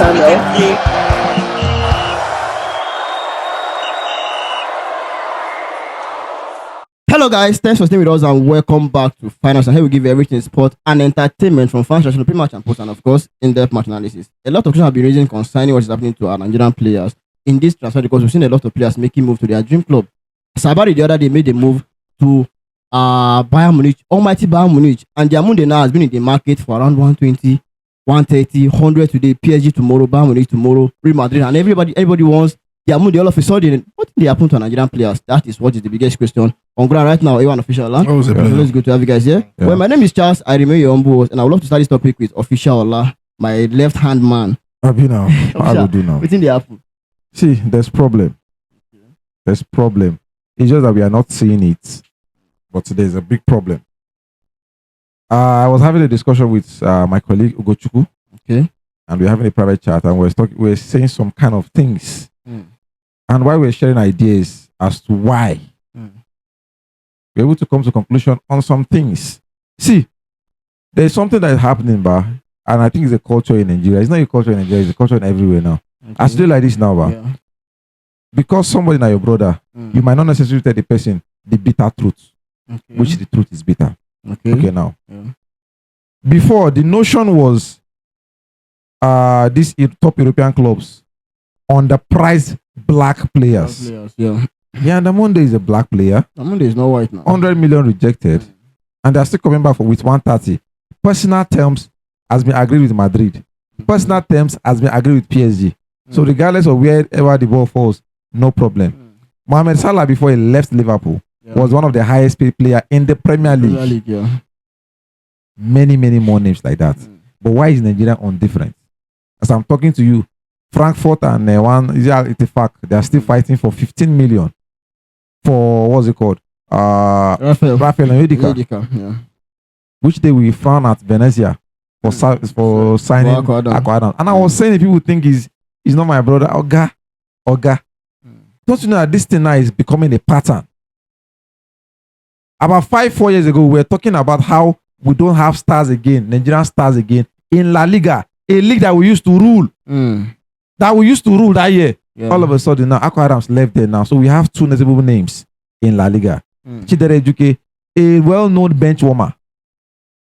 channel. Hello guys, thanks for staying with us and welcome back to Finance. And here we give you everything sport and entertainment from fans, pre-match and post, and of course in-depth match analysis. A lot of questions have been raising concerning what is happening to our Nigerian players in this transfer because we've seen a lot of players making move to their dream club. Sabari the other day made a move to Bayern Munich, almighty Bayern Munich, and Diamonde now has been in the market for around 120, 130, 100 today, PSG tomorrow, Bayern Munich tomorrow, Real Madrid, and everybody wants Diamonde all of a sudden. What did they happen to Nigerian players? That is what is the biggest question. On ground right now, A1 official. So let's go to have you guys here. Yeah. Well, my name is Charles. I remain your humble host, and I would love to start this topic with official Allah, my left hand man. Abi now. I will do now. Within the apple. See, there's problem. There's problem. It's just that we are not seeing it, but there's a big problem. I was having a discussion with my colleague Ugochukwu. Okay. And we're having a private chat, and we're saying some kind of things, and while we're sharing ideas as to why. We're able to come to a conclusion on some things. See, there's something that is happening, and I think it's a culture in Nigeria. It's not a culture in Nigeria, it's a culture in everywhere now. Okay. I still like this now, yeah. Because somebody now your brother, you might not necessarily tell the person the bitter truth, which the truth is bitter. Okay now. Yeah. Before, the notion was these top European clubs underpriced black players. Yeah, and Diamonde is a black player. Diamonde is not white now. 100 million rejected. And they're still coming back with 130. Personal terms has been agreed with Madrid. Personal terms has been agreed with PSG. So regardless of wherever the ball falls, no problem. Mohamed Salah, before he left Liverpool, was one of the highest paid players in the Premier League. Many more names like that. But why is Nigeria different? As I'm talking to you, Frankfurt and Itifak, they are still fighting for 15 million. For what's it called? Rafael and Udica. Which they will frown at Venezia for signing Aquadam. And I was saying, if people think he's not my brother, Oga. Don't you know that this thing now is becoming a pattern? About 4 years ago, we were talking about how we don't have stars again, Nigerian stars again, in La Liga, a league that we used to rule. That we used to rule that year. Yeah. All of a sudden now, Aqua Adams left there now. So we have two notable names in La Liga. Chidere Ejuke, a well-known bench warmer.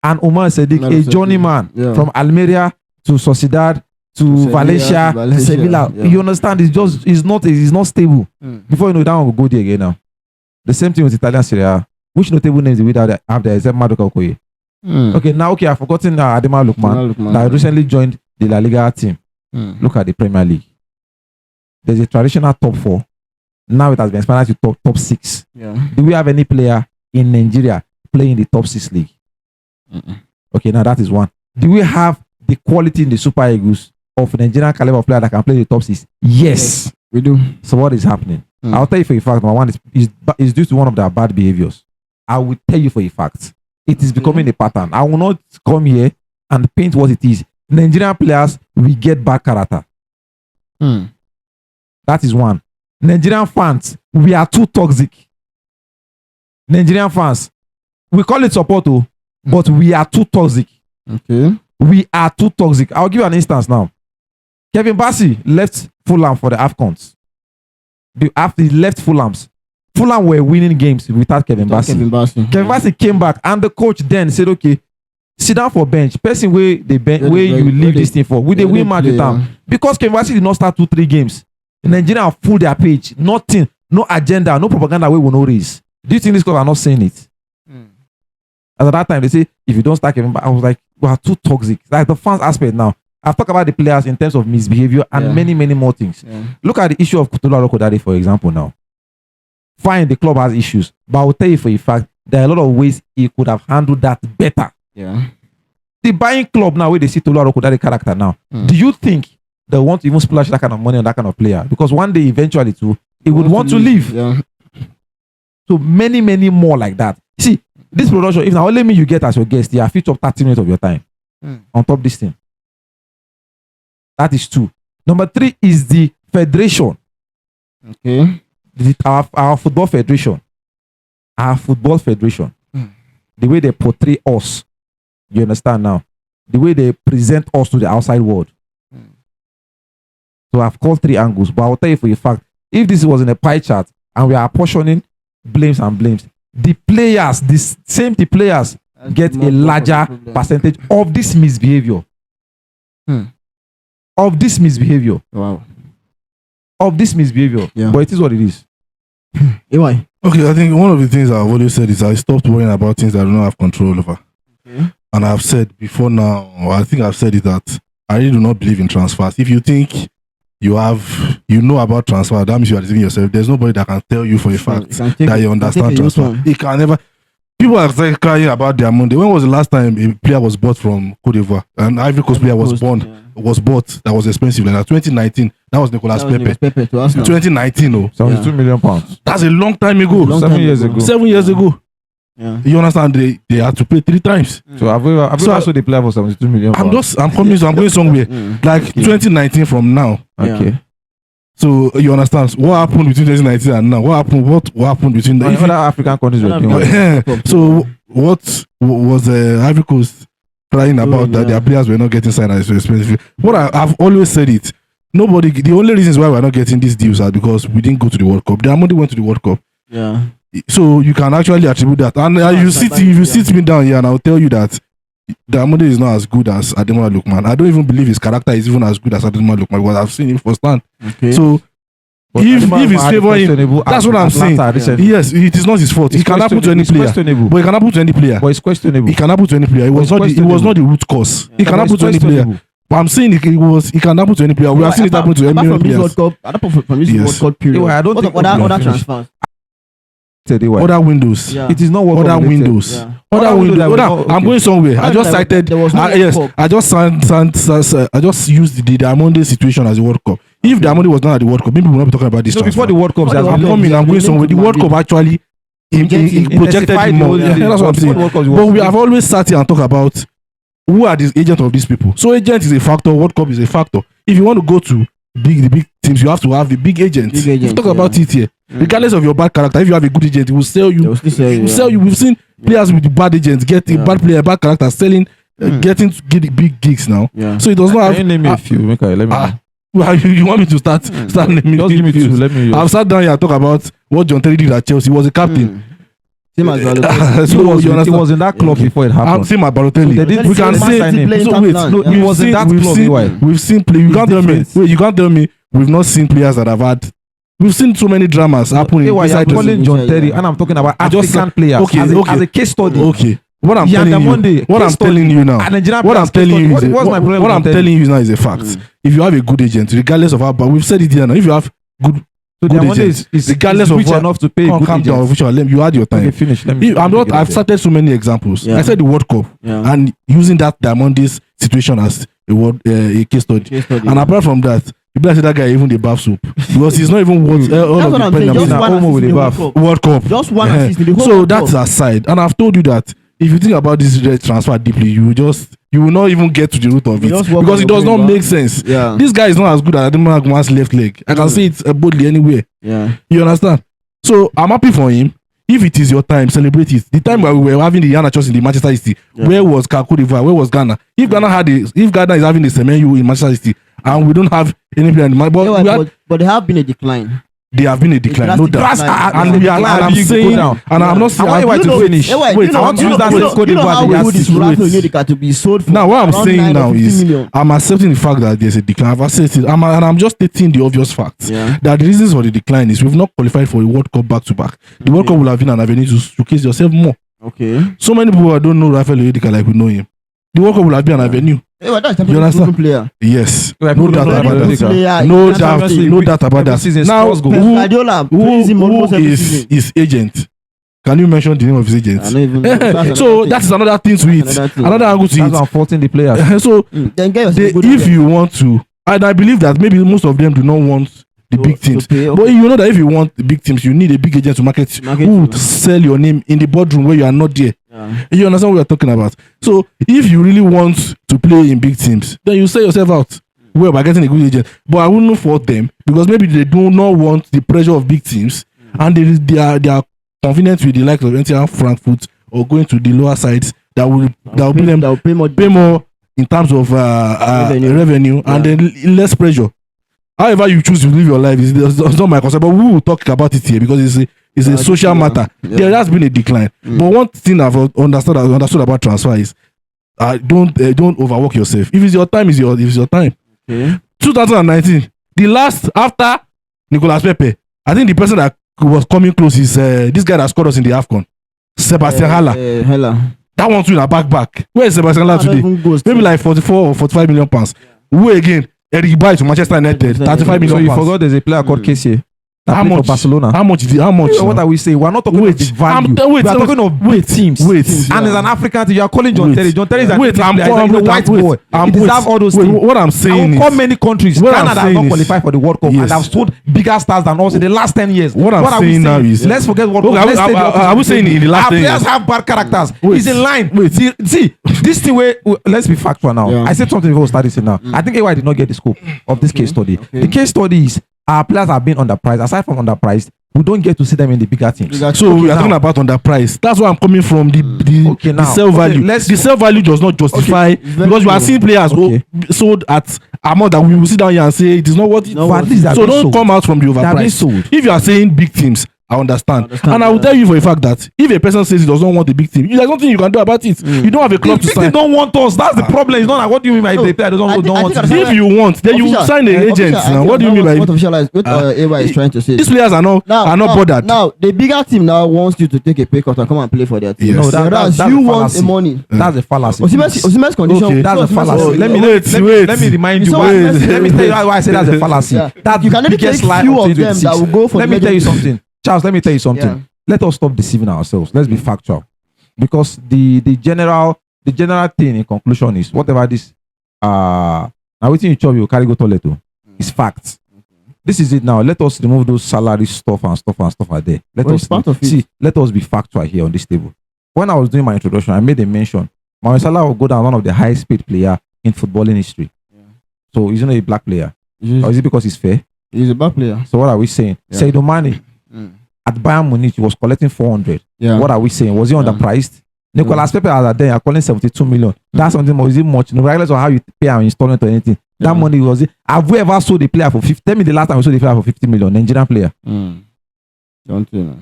And Omar Sadiq, a journeyman from Almeria to Sociedad to Valencia to Sevilla. Yeah. You understand? It's not stable. Before you know that one will go there again now. The same thing with Italian Serie A. Which notable names do we have there except Maduka Okoye? Okay, I've forgotten Adema Lukman that recently joined the La Liga team. Look at the Premier League. There's a traditional top 4. Now it has been expanded to top 6. Yeah. Do we have any player in Nigeria playing in the top 6 league? Okay, now that is one. Do we have the quality in the Super Eagles of Nigerian caliber player that can play the top 6? Yes, we do. So what is happening? I'll tell you for a fact. Number one is due to one of their bad behaviors. I will tell you for a fact. It is becoming a pattern. I will not come here and paint what it is. Nigerian players, we get bad character. That is one. Nigerian fans, we are too toxic. Nigerian fans, we call it support, but we are too toxic. Okay. We are too toxic. I'll give you an instance now. Kevin Bassey left Fulham for the AFCONs. After he left Fulham were winning games without Kevin Bassey. Kevin Bassey came back, and the coach then said, okay, sit down for bench. Person where you leave this thing for. Will they win match with them? Because Kevin Bassey did not start 2-3 games. Nigeria full their page. Nothing, no agenda, no propaganda we will not raise. Do you think these clubs are not saying it? As at that time, they say, if you don't start Kevin Bassey, I was like, we are too toxic. Like the fans aspect now. I've talked about the players in terms of misbehavior and many more things. Look at the issue of Kutula Rokodare, for example, now. Fine, the club has issues, but I will tell you for a fact, there are a lot of ways he could have handled that better. The buying club now, where they see Tolu Rokodare character now, do you think they want to even splash that kind of money on that kind of player? Because one day, eventually, too, he would want to leave. So many more like that. See, this production, if now only me you get as your guest, you have fit up 30 minutes of your time on top of this thing. That is 2. Number 3 is the federation. Okay. Our football federation. Our football federation. The way they portray us. You understand now? The way they present us to the outside world. to have called 3 angles. But I'll tell you for a fact, if this was in a pie chart and we are apportioning blames and blames, the players get a larger percentage of this misbehavior. Of this misbehavior. Wow. Of this misbehavior. Yeah. But it is what it is. Why? Okay, I think one of the things I've always said is I stopped worrying about things I don't have control over. Okay. And I've said before now, or I think I've said it, that I really do not believe in transfers. If you think you know about transfer, that means you are deceiving yourself. There's nobody that can tell you for a fact that you understand transfer. It can never. People are crying about Diamonde. When was the last time a player was bought from Cote d'Ivoire? An Ivory Coast player was bought that was expensive like that. 2019. That was Nicolas Pepe. 2019, oh. 72 million pounds. That's a long time ago. 7 years ago. 7 years ago. Yeah. You understand? They had to pay 3 times. So have we also the player for 72 million pounds? I'm going somewhere. Like 2019 from now. Okay. So you understand what happened between 2019 and now? What happened between the other African countries were doing? So what was Ivory Coast crying about that their players were not getting signed as expensive? What I've always said it. The only reasons why we're not getting these deals are because we didn't go to the World Cup. Diamonde went to the World Cup. Yeah. So you can actually attribute that. And if you sit me down here and I'll tell you that Diamonde is not as good as Ademola Lookman. I don't even believe his character is even as good as Ademola Lookman because I've seen him firsthand. Okay. So if he's favoring, that's what I'm saying. Yes, it is not his fault. It can happen to any player. But it can happen to any player. But it's questionable. It can happen to any player. It was not the root cause. It can happen to any player. But I'm saying it can happen to any player. We have seen it happen to any players. From this World Cup period. I don't think other transfers. Other windows. It is not other windows. Other windows. I'm going somewhere. I just cited. I just used the Diamonde situation as a World Cup. If Diamonde was not at the World Cup, maybe we will not be talking about this. No, before the World Cup, I'm going somewhere. The World Cup actually projected him more. That's what I'm saying. But we have always sat here and talk about who are the agents of these people. So agent is a factor. World Cup is a factor. If you want to go to the big teams, you have to have the big agents. We talk about it here. Regardless of your bad character, if you have a good agent, he will sell you. Will sell you. We've seen players with the bad agents get a bad player, bad character, selling, getting big gigs now. So it does not have. Can you name me a few? Let me know. Well, you want me to start naming? Just give me 2. Let me. I've sat down here and talk about what John Terry did at Chelsea. He was a captain. Same as Balotelli. He was in that club before it happened. Same as Balotelli. So we can say. He was in that club. We've seen play. You can't tell me. Wait, you can't tell me we've not seen players that have had. We've seen so many dramas happening. I'm calling John Terry, and I'm talking about African players as a case study. Okay. What I'm telling you now is a fact. If you have a good agent, regardless of how, but we've said it here now. If you have good agent, regardless of what, enough to pay good agent. You had your time. Okay, finish. I've started so many examples. I said the World Cup and using that Diamonde's situation as a case study. And apart from that, you better say that guy even the bath soup because he's not even worth all of the penalties. Just one assist in the World Cup. Just one assist in the whole So World that's Cup. aside, and I've told you that if you think about this transfer deeply, you will not even get to the root of it because it does not make sense. This guy is not as good as Ademola Lookman's left leg. I can say it boldly anywhere. You understand? So I'm happy for him. If it is your time, celebrate it. The time where we were having the Iheanacho in the Manchester City, where was Cote d'Ivoire? Where was Ghana? If Ghana is having the Semenyo in Manchester City, and we don't have any player in the match, but there have been a decline. They have been a decline, no doubt. And I'm saying, and I'm not saying, I want you to finish. Wait, I want to use that same Cote d'Ivoire to be sold for. Now, what I'm saying now is, I'm accepting the fact that there's a decline. I've accepted it, and I'm just stating the obvious facts. That the reasons for the decline is we've not qualified for a World Cup back to back. The World Cup will have been an avenue to showcase yourself more. Okay. So many people don't know Rafael Oyedika like we know him. The World Cup will have been an avenue. You understand? Player. Yes. No doubt about that. No doubt about that. Now, who is his agent? Can you mention the name of his agent? So that is another thing to it. Another angle to it. That's faulting the players. So if you want to, and I believe that maybe most of them do not want the big teams. But you know that if you want the big teams, you need a big agent to market who would sell your name in the boardroom where you are not there. You understand what we're talking about? So if you really want to play in big teams, then you sell yourself out well by getting a good agent. But I wouldn't fault them because maybe they do not want the pressure of big teams and they are convenient with the likes of NTR Frankfurt or going to the lower sides that will pay more in terms of revenue and then less pressure. however you choose to live your life is not my concern. But we will talk about it here because it's a social matter. Yeah. There has been a decline. But one thing I've understood about transfer is don't overwork yourself. If it's your time, it's your time. Okay. 2019, the last after Nicolas Pepe, I think the person that was coming close is this guy that scored us in the AFCON, Sebastian Haller. That one too in a back. Where is Sebastian Haller today? Maybe like 44 or 45 million pounds. Who again? Eric Bailly to Manchester United, 35 million pounds. So you pounds. forgot there's a player called Kessie. How much? For Barcelona. How much? What are we saying? We're not talking about the value. We are talking of teams. Wait. And as an African team, you are calling John Terry. John Terry is a white boy. He deserves all those things. What I'm saying is, how many countries Canada has not qualified for the World Cup and have sold bigger stars than us in the last 10 years? What I'm saying now is, let's forget World Cup. Are we saying in the last 10 years? Our players have bad characters. It's in line. See, this thing where let's be factual now. I said something before we started now. I think AY did not get the scope of this case study. The case study is our players have been underpriced. Aside from underpriced, we don't get to see them in the bigger teams. So we are talking about underpriced. That's where I'm coming from. The sell value. The sell value does not justify because you are seeing players sold at amount that we will sit down here and say it is not worth it. So don't come out from the overpriced. If you are saying big teams, I understand. And I will tell you for a fact that if a person says he does not want a big team, there's nothing you can do about it. You don't have a club to sign. They don't want us. That's the problem. It's not like what do you mean by the player don't want us? If you want, then you sign the agents. What do you mean by what AY is trying to say? These players are not bothered. Now the bigger team now wants you to take a pay cut and come and play for their team. Yes. No, that's you want the money. That's a fallacy. Osimhen's condition. That's a fallacy. Let me remind you. Let me tell you why I say that's a fallacy. That you can only take few of them that will go for. Let me tell you something. Charles, let me tell you something. Yeah. Let us stop deceiving ourselves. Let's be factual. Because the general thing in conclusion is whatever this now waiting you chop you carry go toilet to is facts. This is it now. Let us remove those salary stuff are there. Let us be factual here on this table. When I was doing my introduction, I made a mention. Mohamed Salah will go down one of the highest paid player in footballing history. Yeah. So he's not a black player. Or is it because he's fair? He's a black player. So what are we saying? Yeah. Sadio Mane. At Bayern Munich, he was collecting 400. Yeah. What are we saying? Was he underpriced? Nicolas Pepe at then, you're calling 72 million. That's something more. Is it much? Regardless of how you pay an installment or anything. That money was it. Have we ever sold a player for 50? Tell me the last time we sold a player for 50 million. Nigerian player. Don't you know?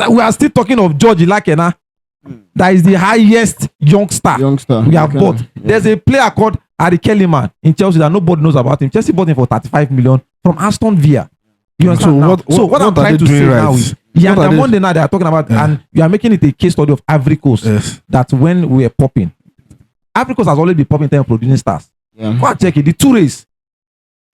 We are still talking of George Ilakena. That is the highest youngster we have bought. Yeah. There's a player called Harry Kellyman in Chelsea that nobody knows about him. Chelsea bought him for 35 million from Aston Villa. You understand? So what I'm trying to say now is Diamonde now they are talking about, and you are making it a case study of Ivory Coast. That when we are popping, Ivory Coast has already been popping time producing stars. Go and check it. The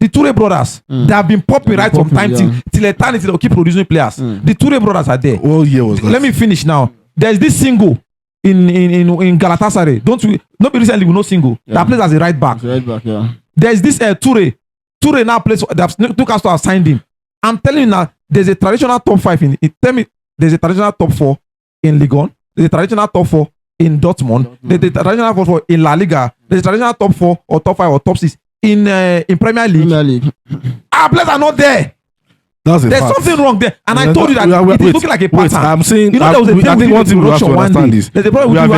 Toure brothers, they have been popping right from time till eternity. They'll keep producing players. The Toure brothers are there. Let me finish now. There's this single in Galatasaray. Not recently we know single that plays as a right back. There's this Toure now plays. Newcastle have signed him. I'm telling you now, there's a traditional top 5 there's a traditional top 4 in Ligue 1, there's a traditional top 4 in Dortmund, there's a traditional top 4 in La Liga, there's a traditional top 4 or top 5 or top 6 in Premier League. Our players are not there. There's something wrong there, and I told you that it is looking like a pattern. I'm saying, there was a thing one thing we have to understand is there's a problem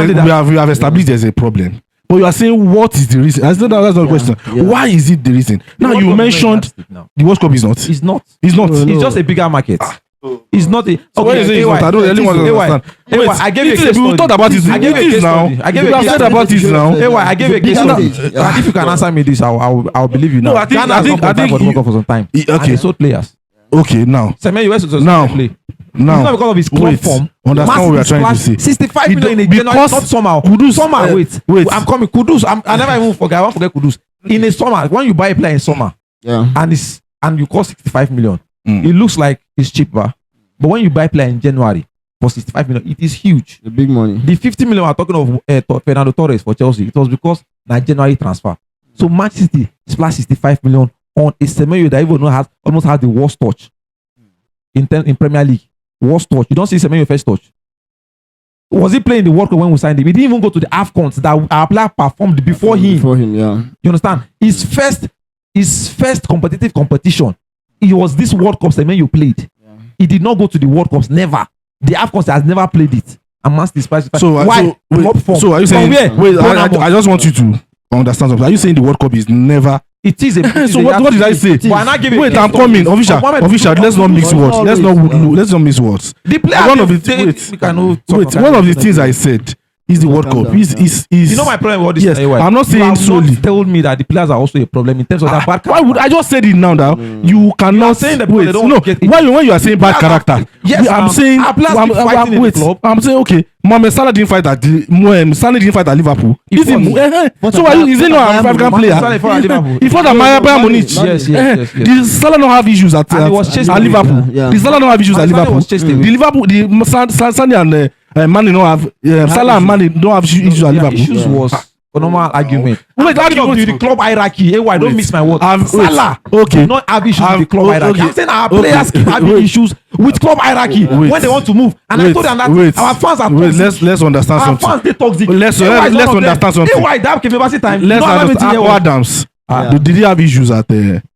we have established there's a problem. But you are saying what is the reason? That's not the question. Why is it the reason? Now you mentioned the World Cup is not. It's not. It's just a bigger market. It's not a. Okay, I don't really want to understand. I gave you a case study. We talked about this. I gave you a case study. I gave you a case about this now. I gave you a case study. If you can answer me this, I'll believe you now. No, I think for some time. Okay, sold players. Okay, now. Now. Now, it's not because of his club form. Understand what we are trying to say. 65 million in a January, not somehow. Kudus, wait. I'm coming. Kudus. I never even forget. I won't forget Kudus. In a summer, when you buy a player in summer, and you cost 65 million, it looks like it's cheaper. But when you buy a player in January for 65 million, it is huge. The big money. The 50 million we're talking of Fernando Torres for Chelsea, it was because that January transfer. So Manchester City splashed 65 million on a Semenyo that even almost has the worst touch in Premier League. Worst touch. You don't see Semenyo first touch. Was he playing the World Cup when we signed him? He didn't even go to the AFCONs that our player performed before him. Yeah. You understand? His first competitive competition, it was this World Cup Semenyo played. Yeah. He did not go to the World Cups. Never. The AFCONs has never played it. Amongst the spice. So why? So are you saying? Wait, I just want you to understand something. Are you saying the World Cup is never It is a. So what did I say? Wait, I'm coming. Official. Let's not mix words. Let's not mix words. One of the things I said is the World Cup. Is you know my problem with all this? Yes, I'm not saying solely. Told me that the players are also a problem in terms of that bad character. Why would I just said it now? That you cannot saying that wait. No, when you are saying bad character, yes, I'm saying wait. I'm saying okay. Mohamed Salah didn't fight at Liverpool. Is he? So is he not an African player? He fought at Bayern Munich. Yes. Did Salah not have issues at Liverpool? Did Salah not have issues at Liverpool? The Salah and Mane don't have Salah and Mane don't have issues at Liverpool. Issues was a normal argument. Wait, the club hierarchy. Hey, don't miss my word. Salah okay. not have issues with the club hierarchy. I'm saying our players keep having issues with club hierarchy when they want to move. And I told them that our fans are toxic. Let's understand something. Our fans they toxic. Let's understand something. Hey, why that time? Let's understand. Adams. Did he have issues at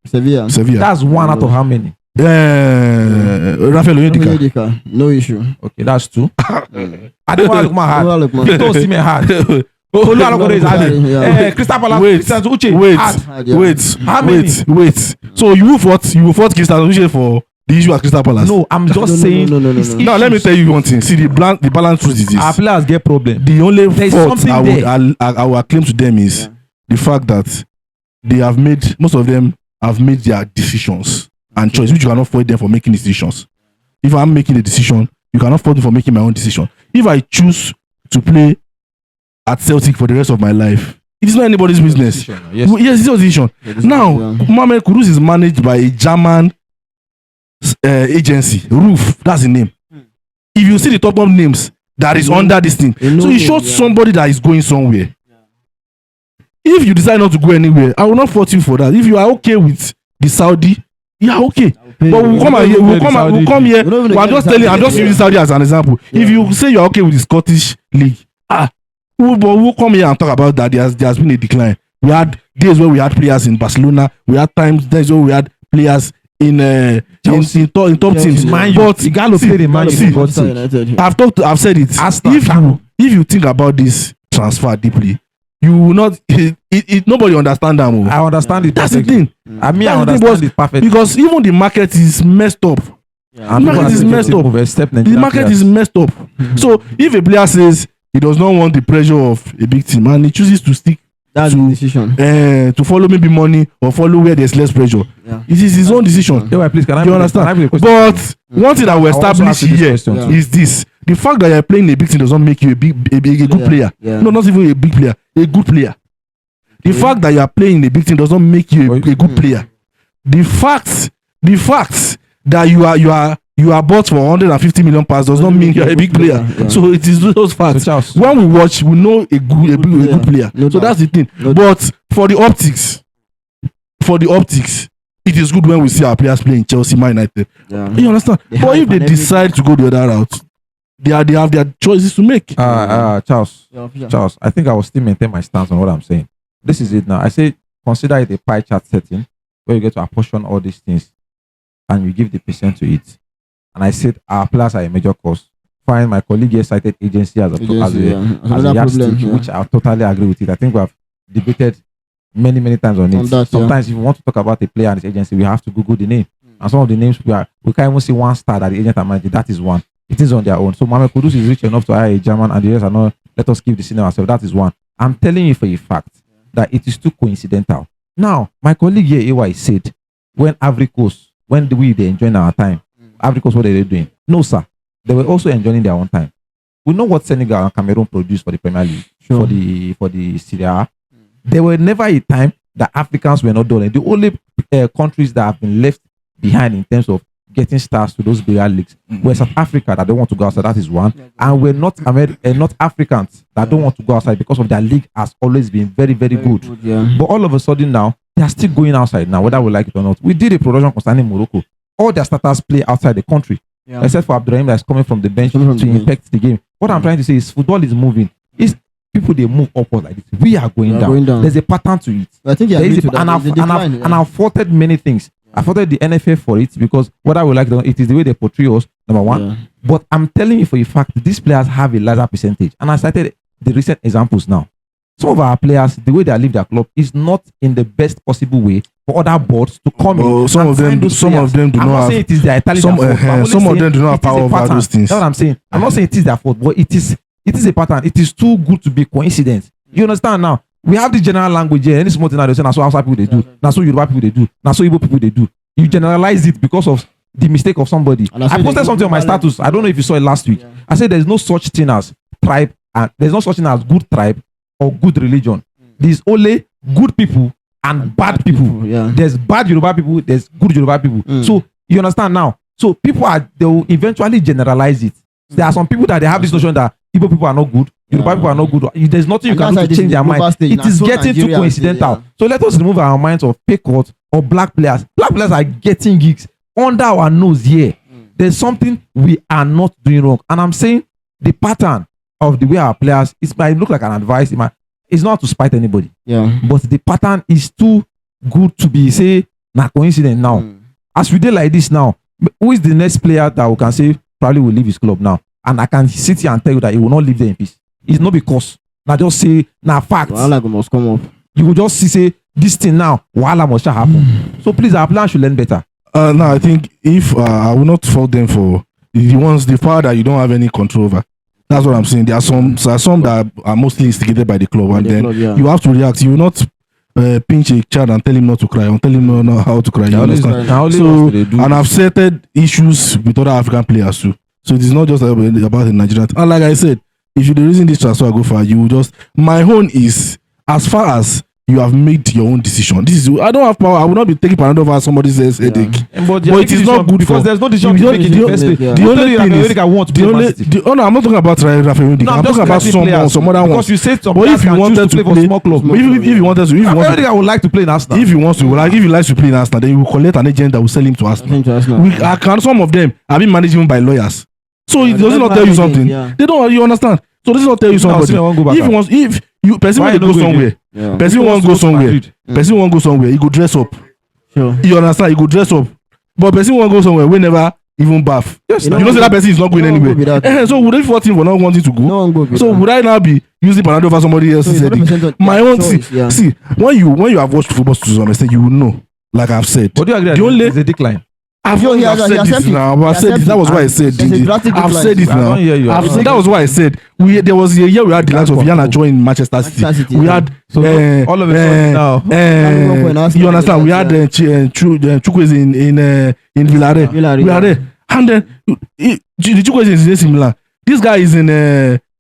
Sevilla? That's one out of how many? Rafael Onyedika. No issue. Okay, that's two. I don't want to look my heart. Don't see me hard. Crystal Palace. Wait. So you fought Crystal Palace for the issue at Crystal Palace? No, I'm just saying. No. Now let me tell you one thing. See the balance truth is this. Our players get problem. The only fault I will claim to them is the fact that most of them have made their decisions and choice, which you cannot fault them for making decisions. If I'm making a decision, you cannot fault me for making my own decision. If I choose to play at Celtic for the rest of my life, it is not anybody's business. Yes, it's your decision. Now, Mohamed Kudus is managed by a German agency, Roof. That's the name. If you see the top names that is under this thing, so it shows somebody that is going somewhere. If you decide not to go anywhere, I will not fault you for that. If you are okay with the Saudi, yeah, okay. But we'll come here. I'm just using Saudi as an example. If you say you're okay with the Scottish League, we'll come here and talk about that. There has been a decline. We had days where we had players in Barcelona. We had days where we had players in top teams. But you gotta play the Man. I've said it. If you think about this transfer deeply, you will not. Nobody understand them. I understand it. That's the thing. I understand it perfectly. Because even the market is messed up. The market is messed up. The market is messed up. So if a player says he does not want the pressure of a big team and he chooses to stick to decision to follow maybe money or follow where there's less pressure, it is his own decision. Please, can I you understand? But one thing that we establish here is this: the fact that you're playing a big team does not make you a good player. No, not even a big player, a good player. The fact that you are playing a big team does not make you a good player. The fact that you are bought for 150 million pounds does not mean you're a big player. So it is those facts. When we watch, we know a good player. So that's the thing. But for the optics, it is good when we see our players playing Chelsea, Man United. You understand? But if they decide to go the other route, they have their choices to make. Charles, I think I will still maintain my stance on what I'm saying. This is it now. I say consider it a pie chart setting where you get to apportion all these things and you give the percent to it. And I said our players are a major cause. Fine, my colleague here cited agency as a yardstick, which I totally agree with it. I think we have debated many times on it. Sometimes if you want to talk about a player and his agency, we have to Google the name. And some of the names we can't even see one star that the agent and manager. That is one. It is on their own. So Mohamed Kudus is rich enough to hire a German and the rest are not. Let us keep the scene ourselves. That is one. I'm telling you for a fact that it is too coincidental. Now, my colleague here, AY, said, when Ivory Coast, when they enjoying our time, Ivory Coast, what are they doing? No, sir. They were also enjoying their own time. We know what Senegal and Cameroon produced for the Premier League, for the Serie A. There were never a time that Africans were not doing. The only countries that have been left behind in terms of getting stars to those bigger leagues were South Africa that don't want to go outside. That is one. And we're not Africans that don't want to go outside because of their league has always been very good. But all of a sudden now, they are still going outside now, whether we like it or not. We did a production concerning Morocco. All their starters play outside the country, except for Abdurrahim that's coming from the bench to impact the game. What I'm trying to say is football is moving. It's people, they move upward like this. We are going down. There's a pattern to it. I think and I've faulted many things. I faulted the NFF for it because what I would like to know, it is the way they portray us, number one. But I'm telling you for a fact, these players have a larger percentage. And I cited the recent examples now. some of our players, the way they leave their club is not in the best possible way for other boards to come in. Some of them do I'm not not saying it is their fault. some of them do not have power over those things. That's what I'm saying. I'm not saying it is their fault, but it is a pattern. It is too good to be coincidence. You understand now? We have this general language here. Any small thing that they say, that's what outside people they do. That's what Yoruba people they do. That's what Igbo people they do. You generalize it because of the mistake of somebody. I posted something on my status. I don't know if you saw it last week. I said there's no such thing as tribe, and there's no such thing as good tribe or good religion. There's only good people and bad people. There's bad Yoruba people, there's good Yoruba people. So you understand now? So they will eventually generalize it. There are some people that they have this notion that Igbo people are not good, Yoruba people are not good. There's nothing you can do to change their mind. It is getting too coincidental. So let us remove our minds of pay cut or black players. Black players are getting gigs under our nose here. There's something we are not doing wrong. And I'm saying the pattern of the way our players, it might look like an advice. It's not to spite anybody. But the pattern is too good to be, say, not coincident now. As we did like this now, who is the next player that we can say probably will leave his club now? And I can sit here and tell you that he will not leave there in peace. It's not because. Now just say, now facts. Wahala must come up. You will just say, this thing now, wahala must happen. So please, our players should learn better. No, I think if I will not fault them for the power that you don't have any control over. That's what I'm saying. There are some that are mostly instigated by the club, and then you have to react. You will not pinch a child and tell him not to cry, or tell him not how to cry. You understand? So, and I've settled issues with other African players too. So it is not just about the Nigerian. And like I said, if you're the reason this transfer go far, you will just. My own is as far as you have made your own decision. This is I don't have power. I will not be taking Panadol over somebody else's headache. But it is not good because there's no decision to make in the first place. The only thing is I'm not talking about Rafael. I'm talking about some other ones. Because you said some. But if you wanted to play for small club, if you wanted to, I would like to play in Arsenal. If you want to, like if you like to play in Arsenal, then you will collect an agent that will sell him to Arsenal. Some of them have been managed even by lawyers. So it does not tell you something. They don't. You understand? So this is not tell you something. If you person want to go somewhere, person want to go somewhere, he go dress up. Sure. You understand? He go dress up. But person want to go somewhere, we never even bath. Yes, you know say that person is not going anywhere. So would they fault him for not wanting to go? No one go. So would I now be using Panadol for somebody else's headache? My own see when you have watched football to some extent, you will know. Like I've said, but do you agree there's a decline? I've said this now. I've said this. That was why I said. I've said it now. That was why I said. There was a year we had the likes of Yana join Manchester City. We had all of a sudden now. You understand? We had Chukwueze in Villarreal. We are there, and then the Chukwueze is in AC Milan. This guy is in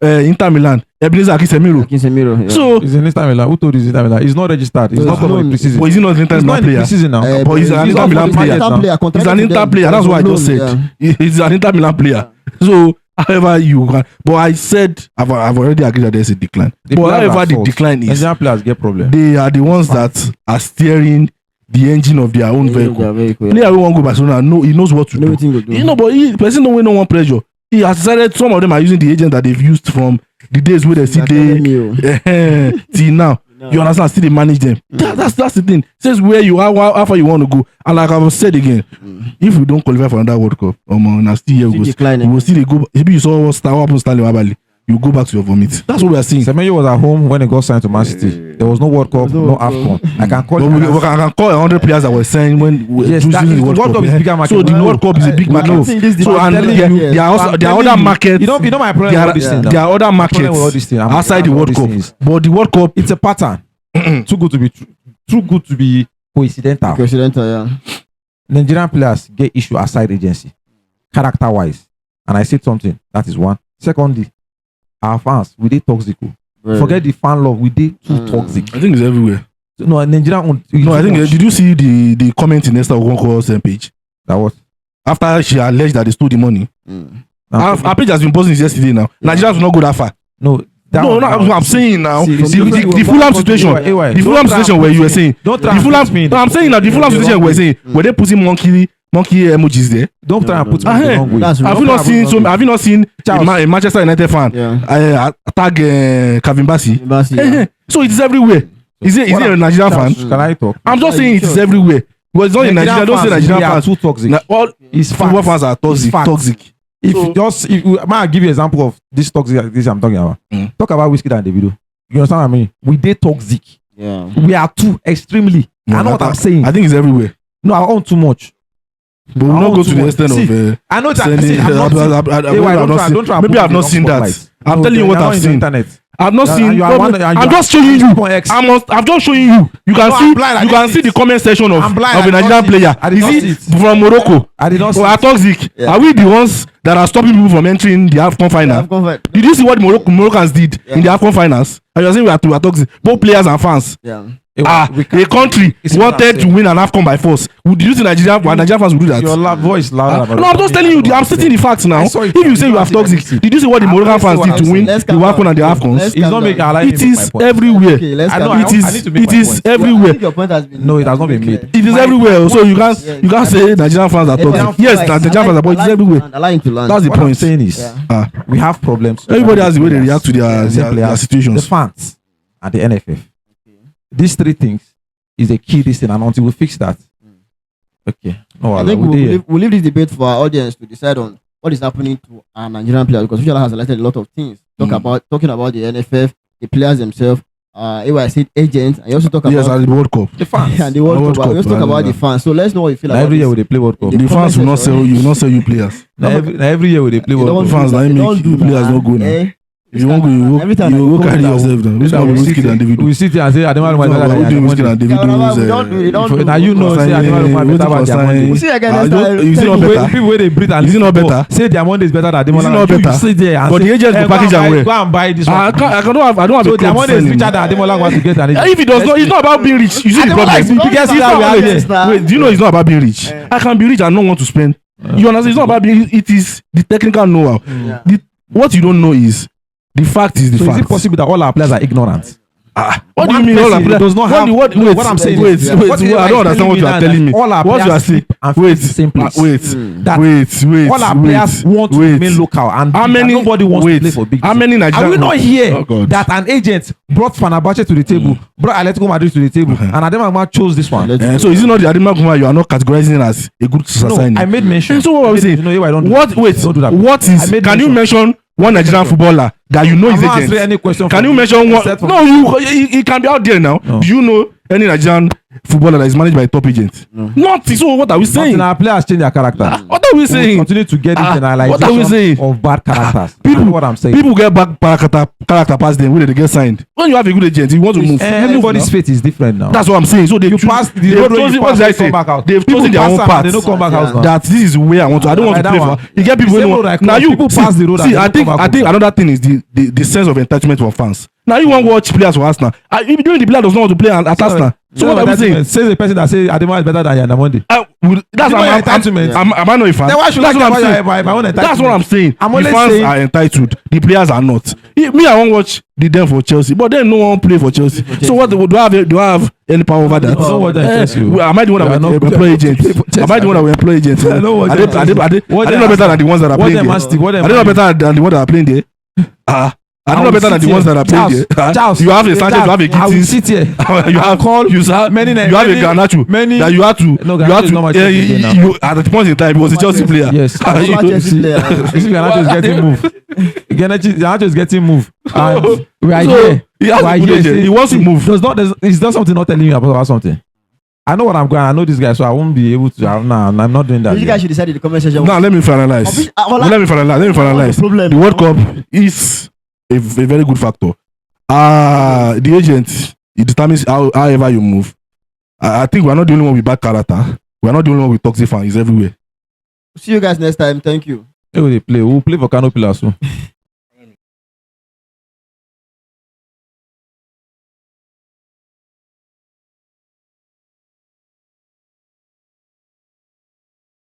Inter Milan. Ebenezer Akisemiro. So he's in Inter Milan. Who told he's Inter Milan? He's not registered. He's not going to preseason. But he's not an Inter Milan player. Preseason now. But he's an Inter Milan player. He's an Inter player. That's what I just said. He's an Inter Milan player. So however you can, but I said I've already agreed that there's a decline. But however the decline is, Nigerian players get problem. They are the ones that are steering the engine of their own vehicle. Player who won't go Barcelona, he knows what to do. You know, but person don't no one pressure. He has decided some of them are using the agent that they've used from the days where they see till now. You understand? Still they manage them. That's the thing. Says where you are, how far you want to go. And like I've said again, if we don't qualify for another World Cup, still here we will still go. Maybe you saw what happened Stanley Wabali. You go back to your vomit. That's what we are seeing. Semenyo was at home when he got signed to Man City. There was no World Cup, no AFCON. I can call. I can call 100 players that were saying when the World Cup is bigger market. So the World Cup is a big market. So and there are other markets. You know my problem with this thing. There are other markets outside the World Cup. But the World Cup, it's a pattern. Too good to be coincidental. Nigerian players get issue aside agency, character wise, and I said something. That is one. Secondly, our fans, we did toxic. Forget the fan love, we did too toxic. I think it's everywhere. So, no, Nigerian. No, I think. Did you see the comment in Esther Okonkwo's page? That what? After she alleged that they stole the money. Our page has been posting this yesterday now. Nigerians will not go that far. No. I'm saying now. The Fulham situation. The Fulham situation where you were saying. Don't try and me. I'm saying now the Fulham situation where you were saying. Were they putting monkey emojis there? Don't try and put me in the wrong way. Have you not seen a Manchester United fan tag Kevin Bassey? So it is everywhere. Is it a Nigerian fan? Can I talk? I'm just saying it is everywhere. But it's not in Nigeria. Don't say Nigerian fans. Too toxic. All football fans are toxic. If I give you an example of this toxic this I'm talking about. Talk about Wizkid and Davido. You understand what I mean? We dey toxic. Yeah. We are too extremely. No, I know what I'm saying. I think it's everywhere. No, I own too much. But we'll not go to the extent of. I know that. Sending, Don't try. Maybe I've not seen that. I'm telling you what I've seen. I've not seen. I'm just showing you. I'm just showing you. You can see. You can see the comment section of a Nigerian player. Is it from Morocco? I did not see. Or are toxic? Are we the ones that are stopping people from entering the AFCON final? Did you see what the Moroccans did in the AFCON finals? And you're saying we are toxic, both players and fans. Yeah. A country wanted to win an AFCON by force. Would you think Nigerian fans would do that? Your voice louder. No, I'm just telling you. I'm stating the facts now. If you say you have toxic, did you see what the Moroccan fans did to win the AFCON and the AFCONs? It is everywhere. It is everywhere. No, it has not been made. It is everywhere. So you can't say Nigerian fans are toxic. Yes, Nigerian fans are, but it is everywhere. That's the What I'm point. saying is, we have problems. Everybody has the way they react to their situations. The fans and the NFF. These three things is a key thing, and until we fix that, okay. No, I think we'll leave this debate for our audience to decide on what is happening to our Nigerian players, because Fisher has highlighted a lot of things. Talking about the NFF, the players themselves, I said agents, and you also talk about and the World Cup, the fans, and the World Cup. We also talk about the fans. So let's know what you feel about every year this. when they play World Cup. The fans will not sell you players. Every year when they play World Cup, The fans now make you players not go now. If you want to go, you go carry yourself down. This one will Wizkid and Davido. We sit here and say Ademola is better than Wizkid and Davido. Now you know say Ademola is better than Diamonde. We see again Is it not better? People wey dey breathe and Is it not better? say Diamonde is better than Ademola. Is it not better? You sit there and But the agents will package am well. Go and buy this one. I don't have So a club Diamonde is friend. richer than Ademola wants to get an agent. If it does not, it's not about being rich. You see the problem. is the biggest star we have here. Wait, do you know it's not about being rich? I can be rich and not want to spend. You understand? It's not about being. It is the technical know-how. What you don't know is the fact is the fact. Is it possible that all our players are ignorant? What do you mean all our players does not have? What I'm saying is, I don't understand what you are telling me. All our What you are players saying? sleep and feed the same place. Wait. All our players want to remain local, and nobody wants to play for big. How many Nigerians? Are we not here that an agent brought Fenerbahce to the table, brought Atletico Madrid to the table, and Ademola chose this one? So is it not the Ademola you are not categorizing as a good signing? No, I made mention. So what I'm saying? What is? Can you mention one Nigerian footballer that you know is agent? Any question? Can you mention one? No, it can be out there now. Do you know any Nigerian footballer that is managed by a top agent? Not. So what are we saying? Our players change their character. What are we saying? Continue to get this generalization of bad characters. What I'm saying. People get bad character past them when they get signed. When you have a good agent, you want to move. Everybody's fate is different now. That's what I'm saying. So they've chosen their own path. They don't come back out now. That this is where I want to. I don't want to play for. You get people now. You pass the road. See, I think another thing is the sense of entitlement for fans. Now you want to watch players for Arsenal. Even the player does not want to play at Arsenal. So what are we saying? Says the person that says Ademola is better than Diamonde. That's my entitlement. Am I not a fan? Then why should that's I what I'm saying. That's what I'm saying. The fans are entitled. The players are not. Me, I won't watch them for Chelsea, but then no one play for Chelsea. So what do I have any power over that? Am I the one that will employ agents? Am I the one that will employ agents? Are they not better than the ones that are playing there? Are they not better than the ones that are playing there? I don't know better than the ones that are playing there. You have a Sanchez, you have a Gittins. I will sit here. You have a Garnacho that you have to. No, Garnacho is not much now. At the point in time, he was a Chelsea player. Yes. Garnacho is getting moved. Garnacho is getting moved. And we are here. He wants to move. He's done something not telling you about something. I know what I'm going. I know this guy, so I won't be able to. I'm not doing that. You guys should decide in the comment section. Now let me finalize. The World Cup is a very good factor. The agent, it determines however you move. I think we're not the only one with bad character. We're not the only one with toxic fans. It's everywhere. See you guys next time. Thank you. We'll play for Kano Pillars soon.